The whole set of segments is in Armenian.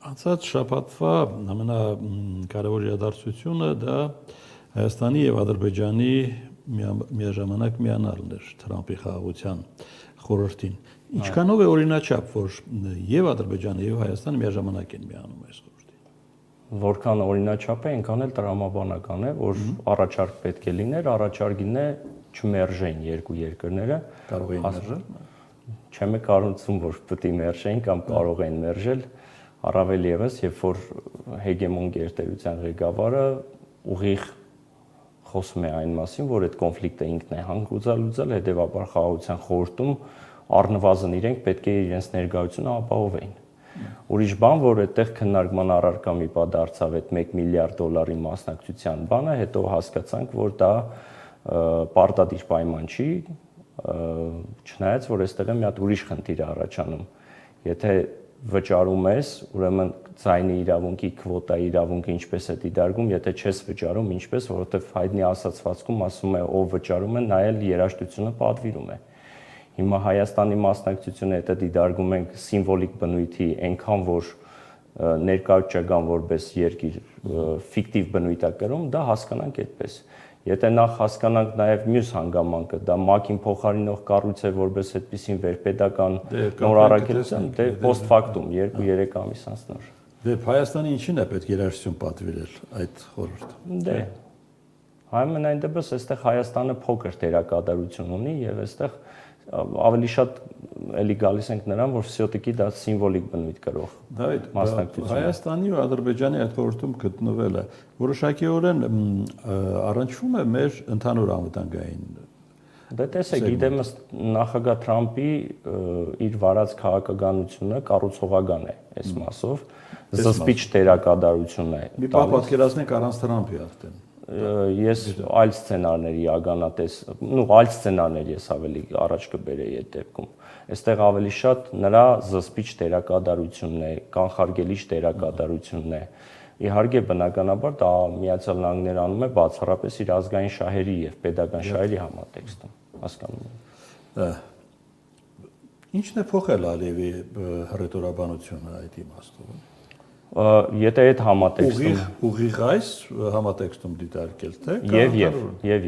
Անցած շաբաթվա ամենակարևոր իրադարձությունը դա Հայաստանի եւ Ադրբեջանի միաժամանակ միանալն էր Թրամփի խաղաղության խորհրդին։ Ինչքանով է օրինաչափ, որ եւ Ադրբեջանը եւ Հայաստանը միաժամանակ են միանում այս խորհրդին։ Որքան օրինաչափ է, այնքան էլ տրամաբանական է, որ առաջարկ պետք է լիներ, առաջարկին է չմերժեին երկու երկրները։ Կարող էին մերժել։ Չեմ կարծում, որ պետք է մերժեին կամ կարող են մերժել, առավել եւս, երբ որ հեգեմոն գերտերության ղեկավարը ուղիղ խոսում է այն մասին, որ այդ կոնֆլիկտը ինքն է հանգուցալուծել, հետեւաբար խաղաղության խորհրդում առնվազն իրենք պետք է իրենց ներկայությունը ապահովեին։ Ուրիշ բան, որ այդտեղ քննարկման առարկա մի պա դարձավ այդ 1 միլիարդ դոլարի մասնակցության բանը, հետո հասկացանք, որ դա պարտադիր պայման չի, չնայած որ այստեղ է մի հատ ուրիշ խնդիր առաջանում։ Եթե վճարում ես, ուրեմն ձայնի իրավունքի, քվոտայի իրավունքը ինչպես է դիտարկում, եթե չես վճարում, ինչպես, որովհետև հայտնի ասացվածքում ասում է, ով վճարում է, նա էլ երաժշտությունը պատվիրում է։ Հիմա Հայաստանի մասնակցությունը հետո դիտարկում ենք սիմվոլիկ բնույթի, այնքան որ ներկայացած չկան որպես երկիր ֆիկտիվ բնույթ է կրում, դա հասկանանք այդպես։ Եթե նախ հասկանանք նաև մյուս հանգամանքը, դա ՄԱԿ-ին փոխարինող կառույց է որպես այդպիսին վերպետական նոր առաքելության, դե post factum 2-3 ամիս անց նոր։ Դե Հայաստանի ինչին է պետք երաժշտություն պատվիրել այդ խորհուրդը։ Դե Այնուամենայն դեպս այստեղ Հայաստանը փոքր դերակատարություն ունի եւ այստեղ ավելի շատ էլի գալիս ենք նրան, որ всё-таки դա սիմվոլիկ բնույթ կրող մասնակցություն է։ Հայաստանի ու Ադրբեջանի այդ խորհրդում գտնվելը որոշակիորեն առնչվում է մեր ընդհանուր անվտանգային։ Դե տեսեք, գիտեմ նախագահ Թրամփի իր վարած քաղաքականությունը կառուցողական է այս մասով, զսպիչ դերակատարություն է։ Մի պահ պատկերացնենք առանց Թրամփի արդեն։ Ես այլ սցենարների ականատես, այլ սցենարներ ես ավելի առաջ կբերեի այդ դեպքում։ Այստեղ ավելի շատ նրա զսպիչ դերակատարությունն է, կանխարգելիչ դերակատարությունն է։ Իհարկե բնականաբար դա Միացյալ Նահանգները անում է բացառապես իր ազգային շահերի եւ պետական շահերի համատեքստում, հասկանում եք։ Ինչն է փոխել Ալիևի հռետորաբանությունը այդ իմաստով։ Եթե այդ համատեքստում ուղիղ այս համատեքստում դիտարկել թե եւ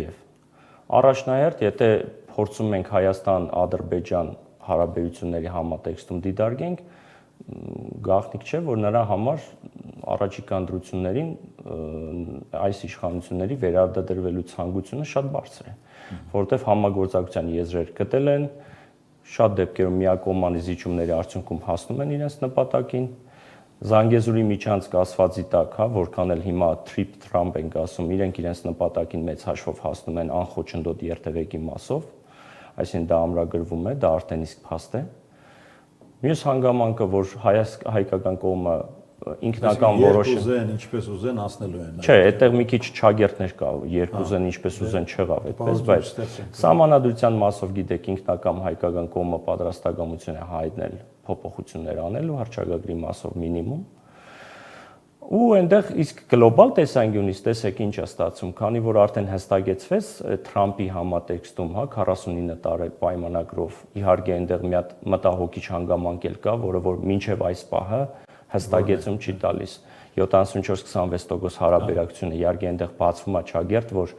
առաջնահերթ եթե փորձում ենք Հայաստան-Ադրբեջան հարաբերությունների համատեքստում դիտարկենք, գաղտնիք չէ, որ նրա համար առաջիկա ընտրություններին այս իշխանությունների վերարտադրվելու ցանկությունը շատ բարձր է, որովհետեւ համագործակցության եզրեր գտել են, շատ դեպքերում միակողմանի զիջումների արդյունքում հասնում են իրենց նպատակին։ Զանգեզուրի միջանցք ասվածի տակ, որքան էլ հիմա trip Trump ենք ասում, իրենք իրենց նպատակին մեծ հաշվով հասնում են անխոչնդոտ երթևեկի մասով, այսինքն դա ամրագրվում է, դա արդեն իսկ փաստ է։ Մյուս հանգամանքը, որ հայկական կողմը ինքնական որոշում, ինչպես ուզեն անցնելու են։ Չէ, այդտեղ մի քիչ չագերտներ կա, երբ ուզեն, ինչպես ուզեն չեղավ, այդպես, բայց սահմանադրության մասով գիտեք, ինքնական հայկական կողմը պատրաստակամություն է հայտնել փոփոխություններ անելու հռչակագրի մասով մինիմում։ Ու այնտեղ իսկ գլոբալ տեսանկյունից տեսեք ինչ է ստացվում, քանի որ արդեն հստակեցվեց Թրամփի համատեքստում, 49 տարի պայմանագրով, իհարկե այնտեղ մի հատ մտահոգիչ հանգամանք էլ կա, որը որ մինչև այս պահը հստակեցում չի տալիս 74-26% հարաբերակցությունը, իհարկե այնտեղ բացվում է չագերտ, որ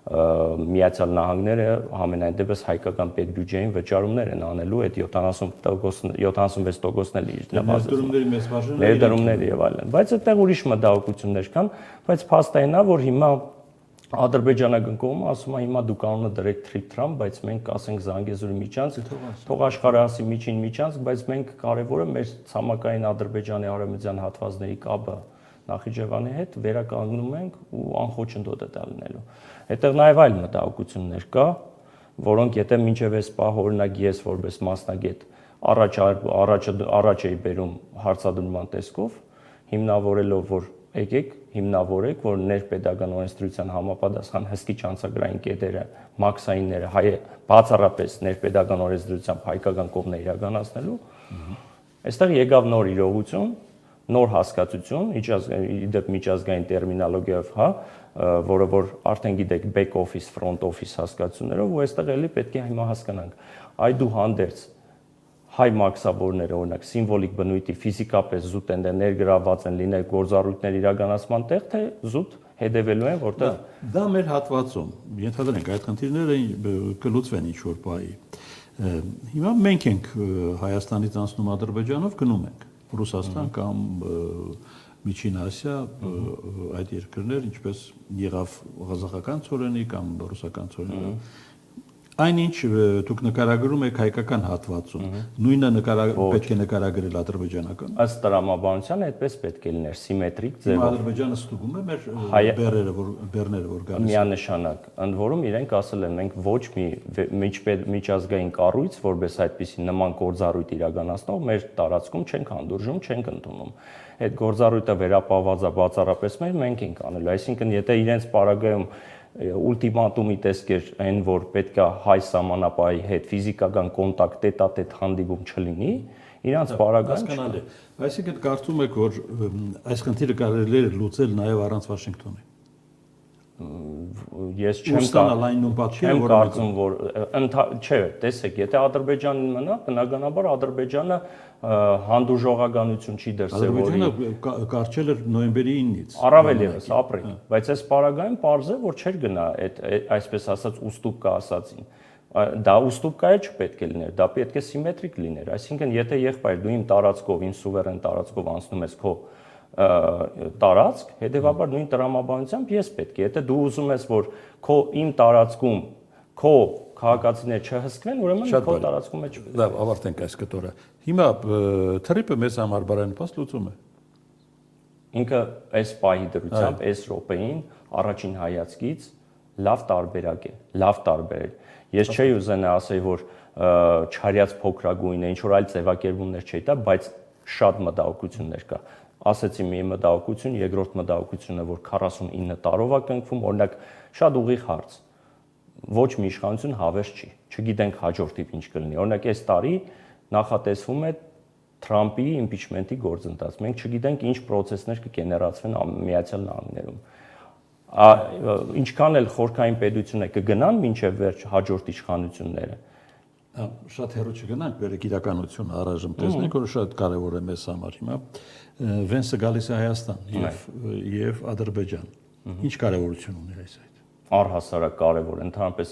Միացյալ Նահանգները համենայն դեպս հայկական պետբյուջեին վճարումներ են անելու, այդ 76%-ն էլ իր ներդրումների մեծ բաժինը, ներդրումների եւ այլն, բայց այդտեղ ուրիշ մտահոգություններ կան, բայց փաստային է, որ հիմա ադրբեջանական կողմը ասում է հիմա դուք անունը դրեք trip Trump, բայց մենք ասենք Զանգեզուրի միջանցք, թող աշխարհը ասի միջին միջանցք, բայց մենք կարևորը մեր ցամաքային Ադրբեջանի արևմտյան հատվածների կապը Նախիջևանի հետ վերականգնում ենք ու անխոչնդոտ է դա լինելու։ Այդտեղ նաև այլ մտահոգություններ կա, որոնք եթե մինչև այս պահ օրինակ ես որպես մասնագետ առաջ էի բերում հարցադրման տեսքով, հիմնավորելով որ եկեք հիմնավորեք, որ ներպետական օրենսդրության համապատասխան հսկիչ անցագրային կետերը, մաքսայինները բացառապես ներպետական օրենսդրությամբ հայկական կողմն է իրականացնելու, այստեղ եկավ նոր իրողություն, նոր հասկացություն, իդեպ միջազգային տերմինոլոգիայով, որը որ արդեն գիտեք back office, front office հասկացություններով, ու այստեղ էլի պետք է հիմա հասկանանք, այդուհանդերձ հայ մաքսավորները օրինակ սիմվոլիկ բնույթի ֆիզիկապես զուտ են ներգրավված են լինել գործառույթների իրականացման տեղ, թե զուտ հետևելու են, որտեղ դա մեր հատվածում ենթադրենք այդ խնդիրները կլուծվեն ինչ-որ բայի։ Հիմա մենք ենք Հայաստանից անցնում Ադրբեջանով գնում ենք Ռուսաստան կամ Միջին Ասիա այդ երկրներ, ինչպես եղավ ղազախական ցորենի կամ ռուսական ցորենի։ Այնինչ դուք նկարագրում եք հայկական հատվածում, նույնը պետք է նկարագրել ադրբեջանական։ Ըստ տրամաբանության այդպես պետք է լիներ սիմետրիկ ձևով։ Ադրբեջանը ստուգում է մեր բեռները, որ գալիս են։ Միանշանակ, ընդ որում իրենք ասել են մենք ոչ մի միջազգային կառույց, որպես այդպիսի նման գործառույթ իրականացնող մեր տարածքում չենք հանդուրժում, չենք ընդունում։ Այդ գործառույթը վերապահված է բացառապես մենք ենք անելու, այսինքն եթե իրենց պարագայում ուլտիմատումի տեսք էր այն, որ պետք է հայ սահմանապահի հետ ֆիզիկական կոնտակտ տետատետ հանդիպում չլինի, իրանց պարագայում հասկանալի։ Այսինքն կարծում եք, որ այս խնդիրը կարելի է լուծել նաև առանց Վաշինգտոնի։ Ես չեմ կարծում, որ չէ, տեսեք, եթե Ադրբեջանին մնա, բնականաբար Ադրբեջանը հանդուրժողականություն չի դրսևորի։ Ադրբեջանը կարճել էր նոյեմբերի 9-ից։ Առավել ևս ապրիլ, բայց այս պարագայում պարզ է, որ չէր գնա այդ այսպես ասած ուստուպկա ասածին։ Դա ուստուպկա չպետք է լիներ, դա պետք է սիմետրիկ լիներ։ Այսինքն, եթե եղբայր դու իմ տարածքով, իմ սուվերեն տարածքով անցնում ես քո տարածք, հետեւաբար նույն տրամաբանությամբ ես պետք է, եթե դու ուզում ես, որ քո իմ տարածքում քո քաղաքացիները չհսկվեն, ուրեմն քո տարածքում է չպետք։ Լավ, ավարտենք այս կտորը։ Հիմա թրիպը մեզ համար բարենպաստ լուծում է։ Ինքը այս պահի դրությամբ, այս րոպեին առաջին հայացքից լավ տարբերակ է, լավ տարբերել։ Ես չէի ուզենա ասել, որ չարյաց փոքրագույն է, ինչ որ այլ ձևակերպումներ չէի տա, բայց շատ մտահոգություններ կա։ Ասեցի մի մտահոգություն, երկրորդ մտահոգությունը, որ 49 տարով է կնքվում, օրինակ շատ ուղիղ հարց։ Ոչ մի իշխանություն հավես չի։ Չգիտենք հաջորդիվ ինչ կլինի։ Օրինակ այս տարի նախատեսվում է Թրամփի իմպիչմենտի գործընթաց։ Մենք չգիտենք ինչ պրոցեսներ կգեներացվեն Միացյալ Նահանգներում։ Ինչքան էլ խորքային պետություն է կգնան մինչև վերջ հաջորդ իշխանությունները։ Շատ հեռու չգնանք, բերեք իրականությունը առայժմ տեսնենք, որ շատ կարևոր է մեզ համար հիմա։ Վենսը գալիս է Հայաստան եւ Ադրբեջան։ Ինչ կարևորություն ունի այս այդ։ Առհասարակ կարևոր, ընդհանրապես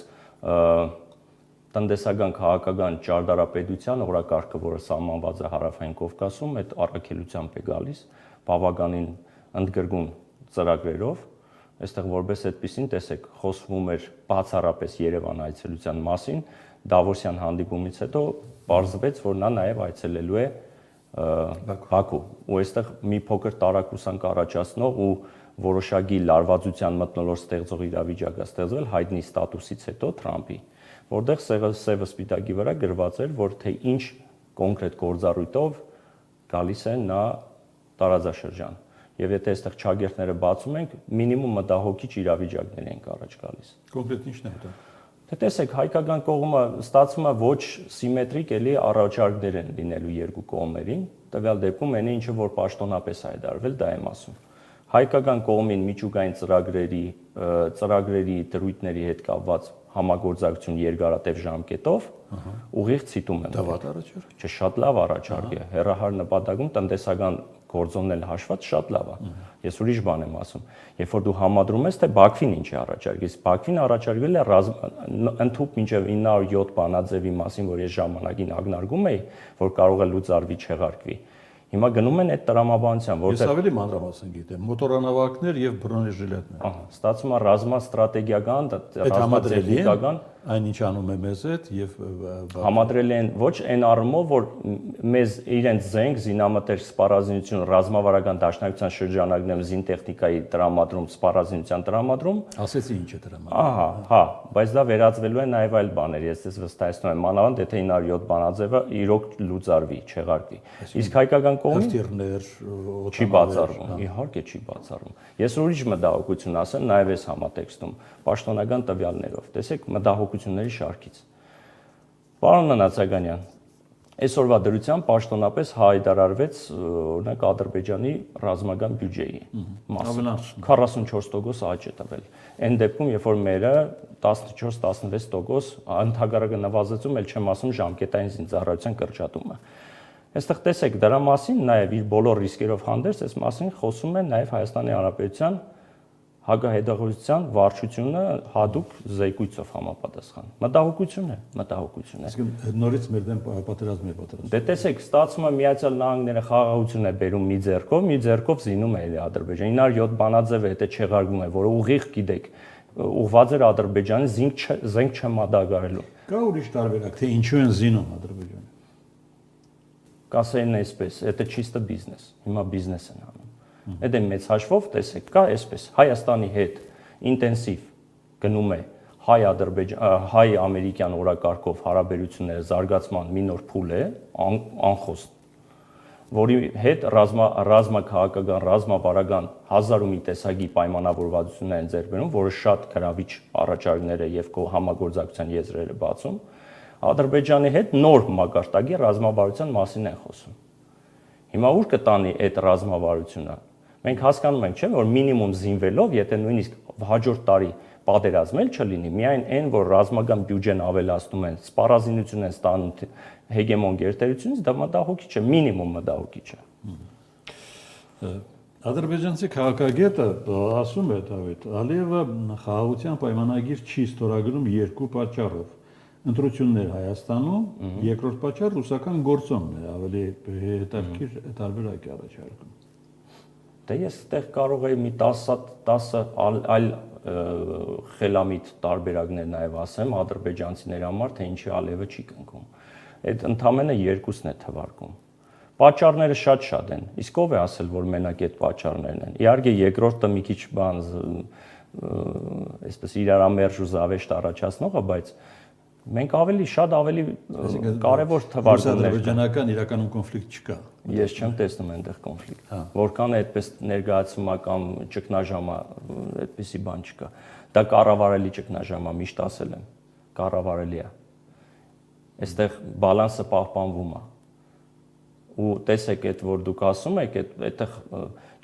տնտեսական քաղաքական ճարտարապետության օրակարգը, որը սահմանված է Հարավային Կովկասում, այդ առաքելությամբ է գալիս բավականին ընդգրկուն ծրագրերով։ Այստեղ որպես այդպեսին տեսեք, խոսվում էր բացառապես Երևան այցելության մասին, Դավոսյան հանդիպումից հետո պարզվեց, որ նա նաև այցելելու է Բաքու։ Ու այստեղ մի փոքր տարակուսանք առաջացնող ու որոշակի լարվածության մթնոլորտ ստեղծող իրավիճակ է ստեղծվել հայտնի ստատուսից հետո Թրամփի, որտեղ սևը սպիտակի վրա գրված էր, որ թե ինչ կոնկրետ գործառույթով գալիս է նա տարածաշրջան։ Եվ եթե այստեղ ճագերտները բացում ենք, մինիմում մտահոգիչ իրավիճակներ են առաջ գալիս։ Կոնկրետ ի՞նչն է դա։ Թե տեսեք, հայկական կողմը ստացվում է ոչ սիմետրիկ էլի առաջարկներ են լինելու երկու կողմերին, տվյալ դեպքում այնը ինչը որ պաշտոնապես հայտարարվել, դա եմ ասում։ Հայկական կողմին միջուկային ծրագրերի դրույթների հետ կապված համագործակցություն երկարատև ժամկետով ուղիղ ցիտում են։ Դա վատ առաջարկ։ Չէ, շատ լավ առաջարկ է։ Հեռահար նպատակում տնտեսական գործոնն էլ հաշված շատ լավ է։ Ես ուրիշ բան եմ ասում։ Երբ որ դու համադրում ես, թե Բաքվին ինչ է առաջարկել, Բաքվին առաջարկվել է ընդհուպ մինչև 907 բանաձևի մասին, որ ես ժամանակին ակնարկում էի, որ կարող է լուծարվի, չեղարկվի։ Հիմա գնում են այդ տրամաբանության, որտեղ ես ավելի մանրամասն գիտեմ, մոտորանավակներ եւ բրոնեժիլետներ։ Ահա, ստացվում է ռազմաստրատեգիական, ռազմատեխնիկական, այնինչ անում է մեզ հետ եւ համադրել են ոչ այն առումով, որ մեզ իրենց զենք, զինամթեր, սպառազինություն, ռազմավարական դաշնակցության շրջանակներում զինտեխնիկայի տրամադրում, սպառազինության տրամադրում, ասեցի ինչ է տրամադրում։ Ահա, հա, բայց դա վերածվելու է նաեւ այլ բաներ, ես դες վստահեցնում եմ, մանավանդ եթե 907 բանաձևը իրոք լուծարվի, չեղարկվի։ Իսկ հայկական հրթիռներ, չի բացառվում, իհարկե չի բացառվում։ Ես ուրիշ մտահոգություն ասեմ նաեւ այս համատեքստում, պաշտոնական տվյալներով։ Տեսեք, մտահոգությունների շարքից։ Պարոն Նացականյան, Այսօրվա դրությամբ պաշտոնապես հայտարարվեց օրինակ Ադրբեջանի ռազմական բյուջեի մասը 44% աճ է տվել։ Այն դեպքում, երբ որ մերը 14-16% ընդհանրական նվազեցում, ել չեմ ասում ժամկետային զինծառայության կրճատումը։ Այստեղ տեսեք, դրա մասին նաև իր բոլոր ռիսկերով հանդերձ, այս մասին խոսում է նաև Հայաստանի Հանրապետության հակահետախուզության վարչությունը հատուկ զեկույցով համապատասխան։ Մտահոգություն է։ Իսկ նորից մեր դեմ պատերազմ է պատրաստվում։ Դե տեսեք, ստացվում է Միացյալ Նահանգները խաղաղություն է բերում մի ձեռքով զինում է Ադրբեջանը։ 907 բանաձևը հետը չեղարկվում է, որը ուղիղ գիտեք, ուղղված էր Ադրբեջանի զենք չմատակարարելու։ Կա ուրիշ տարբերակ, թե ինչու են զինում Ադրբեջանը։ Կասեին այսպես, это чисто բիզնես։ Հիմա բիզնես են անում։ Այդ է մեծ հաշվով, տեսեք, կա այսպես, Հայաստանի հետ ինտենսիվ գնում է հայ-ամերիկյան օրակարգով հարաբերությունները զարգացման մի նոր փուլ է, անխոստ, որի հետ ռազմաքաղաքական, ռազմավարական 1000 ու մի տեսակի պայմանավորվածություններ են ձեռք բերում, որը շատ գրավիչ առաջարկներ է եւ համագործակցության եզրեր է բացում, Ադրբեջանի հետ նոր մակարդակի ռազմավարության մասին են խոսում։ Հիմա ուր կտանի այդ ռազմավարությունը։ Մենք հասկանում ենք, չէ՞, որ մինիմում զինվելով, եթե նույնիսկ հաջորդ տարի պատերազմ էլ չլինի, միայն այն, որ ռազմական բյուջեն ավելացնում են, սպառազինություն են ստանում հեգեմոն գերտերությունից, դա մտահոգիչ է, մինիմում մտահոգիչ է։ Ադրբեջանցի քաղաքագետը ասում է Դավիթ, Ալիևը խաղաղության պայմանագիր չի ստորագրում երկու պատճառով։ Ընտրություններ Հայաստանում, երկրորդ պատճառ ռուսական գործոնն է, ավելի հետաքրքիր տարբերակ է առաջարկում։ Դե ես այդտեղ կարող եմ մի 10 այլ խելամիտ տարբերակներ նաև ասեմ ադրբեջանցիների համար, թե ինչի Ալիևը չի կնքում։ Այդ ընդամենը երկուսն է թվարկում։ Պատճառները շատ են։ Իսկ ով է ասել, որ մենակ այդ պատճառներն են։ Իհարկե երկրորդը մի քիչ բան այսպես իրարամերժ ու զավեշտ առաջացնող է, բայց մենք շատ ավելի կարևոր թվարկումներ ադրբեջանական իրականում կոնֆլիկտ չկա։ Ես չեմ տեսնում այնտեղ կոնֆլիկտ։ Որքան է այդպես ներկայացումը կամ ճգնաժամը, այդպիսի բան չկա։ Դա կառավարելի ճգնաժամ է, միշտ ասել եմ, կառավարելի է։ Այստեղ բալանսը պահպանվում է։ Ու տեսեք, այդ որ դուք ասում եք, այդտեղ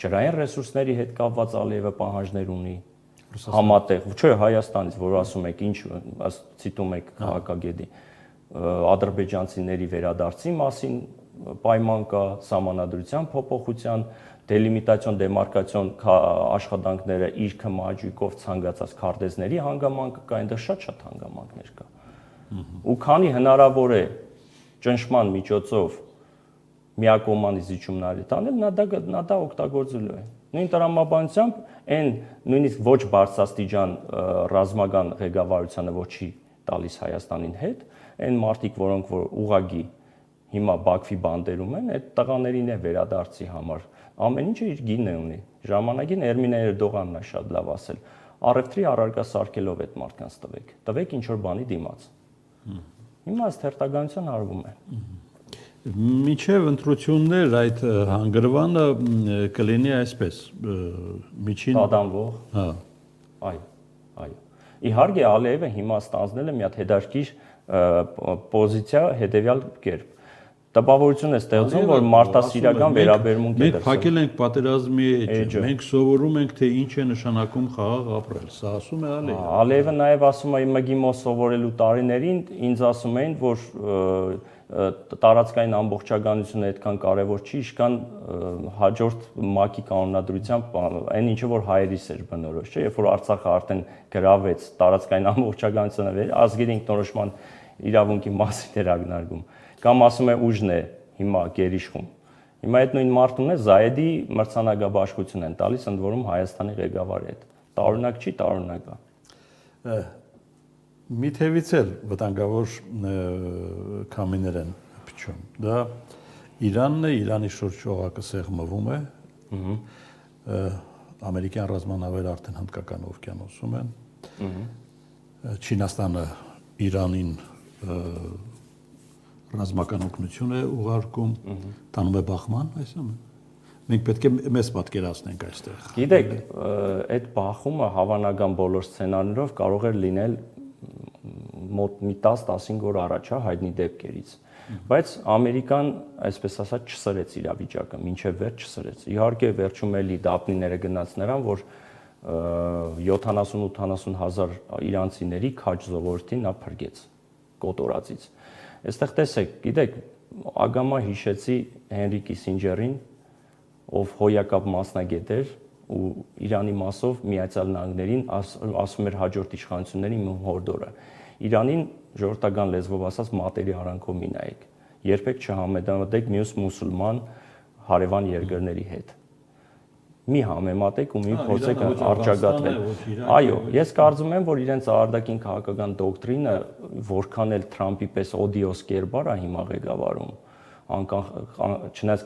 ջրային ռեսուրսների հետ կապված Ալիևը պահանջներ ունի համատեղ, չէ, Հայաստանից, որ ասում եք, ինչ ցիտում եք քաղաքագետի, ադրբեջանցիների վերադարձի մասին պայման կա, սահմանադրության փոփոխության, դելիմիտացիոն, դեմարկացիոն աշխատանքները իր քմաջույքով ցանկացած քարտեզների հանգամանքը կա, այնտեղ շատ հանգամանքներ կա։ Ու քանի հնարավոր է ճնշման միջոցով միակողմանի զիջումներ տանել, նա դա օգտագործելու է։ Նույն տրամաբանությամբ այն նույնիսկ ոչ բարձրաստիճան ռազմական ղեկավարությանը ոչ չի տալիս Հայաստանին հետ, այն մարդիկ, որոնք որ ուղագի հիմա Բաքվի բանդերում են, այդ տղաներին է վերադարձի համար։ Ամեն ինչը իր գինը ունի։ Ժամանակին Էրմինե Էրդողանն է շատ լավ ասել. առևտրի առարկա սարքելով այդ մարդկանց տվեք ինչ որ բանի դիմաց։ Հիմա ըստ հերթականության արվում է։ Միջև ընտրություններ այդ հանգրվանը կլինի այսպես միջին տադանվող։ Հա։ Այո։ Իհարկե Ալիևը հիմա ստանձնել է մի հատ հետաքրքիր պոզիցիա հետևյալ կերպ։ Տպավորություն է ստեղծում, որ մարդասիրական վերաբերմունք է դրսել։ Մենք փակել ենք պատերազմի էջը, մենք սովորում ենք, թե ինչ է նշանակում խաղաղ ապրել։ Սա ասում է Ալիևը։ Ալիևը նաև ասում է ՄԳԻՄՈ սովորելու տարիներին ինձ ասում էին, որ տարածքային ամբողջականությունը այդքան կարևոր չի, ինչքան հաջորդ ՄԱԿ-ի կանոնադրությամբ այն ինչը որ հայերիս էր բնորոշ, չէ, երբ որ Արցախը արդեն գրավեց տարածքային ամբողջականությունը, ազգերի ինքնորոշման իրավունքի մասին էր ակնարկում, կամ ասում է ուժն է հիմա գերիշխում։ Հիմա այդ նույն մարդուն է Զայեդի մրցանակաբաշխություն են տալիս, ընդ որում Հայաստանի ղեկավարի հետ։ Տարօրինակ չի, տարօրինակ է։ Մի թևից էլ վտանգավոր քամիներ են փչում։ Դա Իրանն է, Իրանի շուրջ օղակը սեղմվում է։ Ամերիկյան ռազմանավերը արդեն Հնդկական օվկիանոսում են։ Չինաստանը Իրանին ռազմական օգնություն է ուղարկում, տանում է բախման, այսինքն մենք պետք է մեզ պատկերացնենք այստեղ։ Գիտեք, այդ բախումը հավանական բոլոր սցենարներով կարող է լինել մոտ մի 10-15 օր առաջ է հայտնի դեպքերից։ Բայց Ամերիկան, այսպես ասած, չսրեց իրավիճակը, մինչև վերջ չսրեց։ Իհարկե, վերջում էլի դափնիները գնաց նրան, որ 70-80 հազար իրանցիների քաջ ժողովրդին նա փրկեց կոտորածից։ Այստեղ տեսեք, գիտեք, ագամա հիշեցի Հենրի Կիսինջերին, ով հոյակապ մասնագետ էր ու Իրանի մասով Միացյալ Նահանգներին ասում էր հաջորդ իշխանությունների հորդորը։ Իրանին ժողովրդական լեզվով ասած մատերի արանքով մի նայեք, երբեք չհամեմատեք մյուս մուսուլման հարևան երկրների հետ։ Մի համեմատեք ու մի փորձեք արճակատվել։ Այո, ես կարծում եմ, որ իրենց արտաքին քաղաքական դոկտրինը որքան էլ Թրամփի պես օդիոս կերպար է հիմա ղեկավարում, չնայած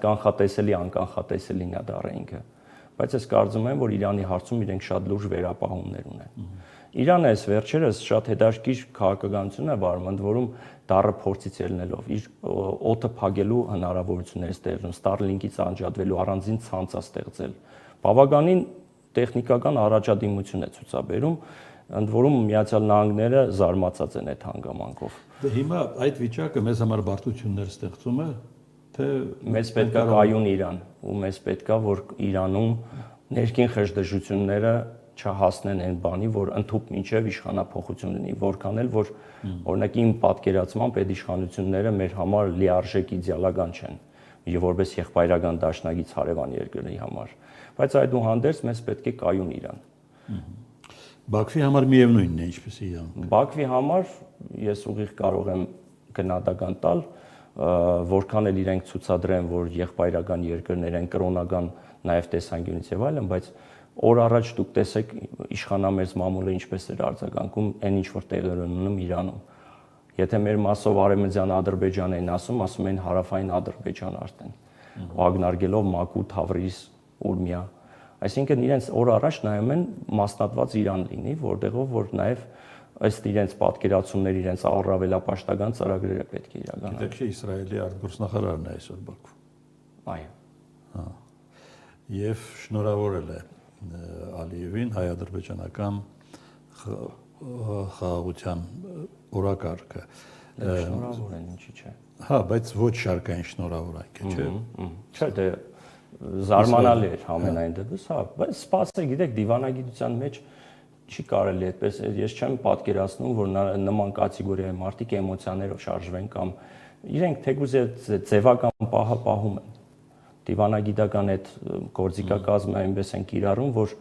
անկանխատեսելին է դառը ինքը, բայց ես կարծում եմ, որ Իրանի հարցում իրենք շատ լուրջ վերապահումներ ունեն։ Իրանը այս վերջերս շատ հետաքրքիր քաղաքականություն է վարում, ընդ որում դառը փորձից ելնելով իր օդը փակելու հնարավորություններ ստեղծում, Starlink-ից անջատվելու առանձին ցանց է ստեղծել։ Բավականին տեխնիկական առաջադիմություն է ցուցաբերում, ընդ որում Միացյալ Նահանգները զարմացած են այդ հանգամանքով։ Դե հիմա այդ վիճակը մեզ համար բարդություններ ստեղծում է, թե մեզ պետք է կայուն Իրան, ու մեզ պետք է որ Իրանում ներքին խժդժությունները չհասնեն այն բանի, որ ընդհուպ մինչև իշխանափոխություն լինի, որքան էլ որ օրինակ իմ պատկերացմամբ այդ իշխանությունները մեր համար լիարժեք իդեալական չեն, որպես եղբայրական դաշնակից հարևան երկրների համար, բայց այդուհանդերձ մեզ պետք է կայուն Իրան։ Բաքվի համար միևնույնն է, ինչպես Իրան։ Բաքվի համար ես ուղիղ կարող եմ գնահատական տալ, որքան էլ իրենք ցուցադրեն, որ եղբայրական երկրներ են, կրոնական նաև տեսանկյունից եւ այլն, բայց օր առաջ դուք տեսեք իշխանամերձ մամուլը ինչպես էր արձագանքում այն ինչ որ տեղի ունենում Իրանում։ Եթե մեր մասով արևմտյան Ադրբեջան են ասում են հարավային Ադրբեջան արդեն, ակնարկելով Մակու, Թավրիզ, Ուրմիա, այսինքն իրենց օր առաջ նայում են մասնատված Իրան լինի, որտեղով որ նաև ըստ իրենց պատկերացումների իրենց առավելապաշտական ծրագրերը պետք է իրականացվեն։ Գիտեք, Իսրայելի արտգործնախարարն է այսօր Բաքվում։ Այո։ Հա։ Եվ շնորհավորել է Ալիևին հայ-ադրբեջանական խաղաղության օրակարգը։ Շնորհավոր են, ինչի՞ չէ։ Հա, բայց ոչ շարքային շնորհավորանք է, չէ՞։ Չէ, դե զարմանալի էր ամենայն դեպս, հա, բայց սպասեք, գիտեք, դիվանագիտության մեջ չի կարելի այդպես, ես չեմ պատկերացնում, որ նման կատեգորիայի մարդիկ էմոցիաներով շարժվեն կամ իրենք թեկուզ ձևական պահը պահում են։ Դիվանագիտական այդ գործիքակազմը այնպես են կիրառում, որ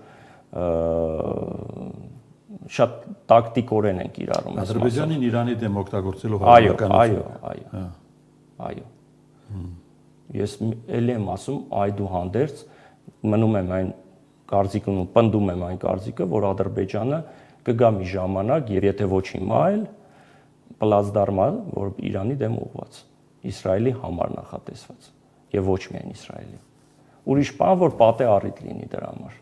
շատ տակտիկորեն են կիրառում։ Ադրբեջանին Իրանի դեմ օգտագործելով հավանականություն։ Այո։ Ես ելի եմ ասում, այդուհանդերձ մնում եմ այն կարծիքն ու պնդում եմ այն կարծիքը, որ Ադրբեջանը կգա մի ժամանակ, եւ եթե ոչ հիմա էլ պլացդարմա, որ Իրանի դեմ ուղղված, Իսրայելի համար նախատեսված, եւ ոչ միայն Իսրայելի։ Ուրիշ բան, որ պատե առիթ լինի դրա համար։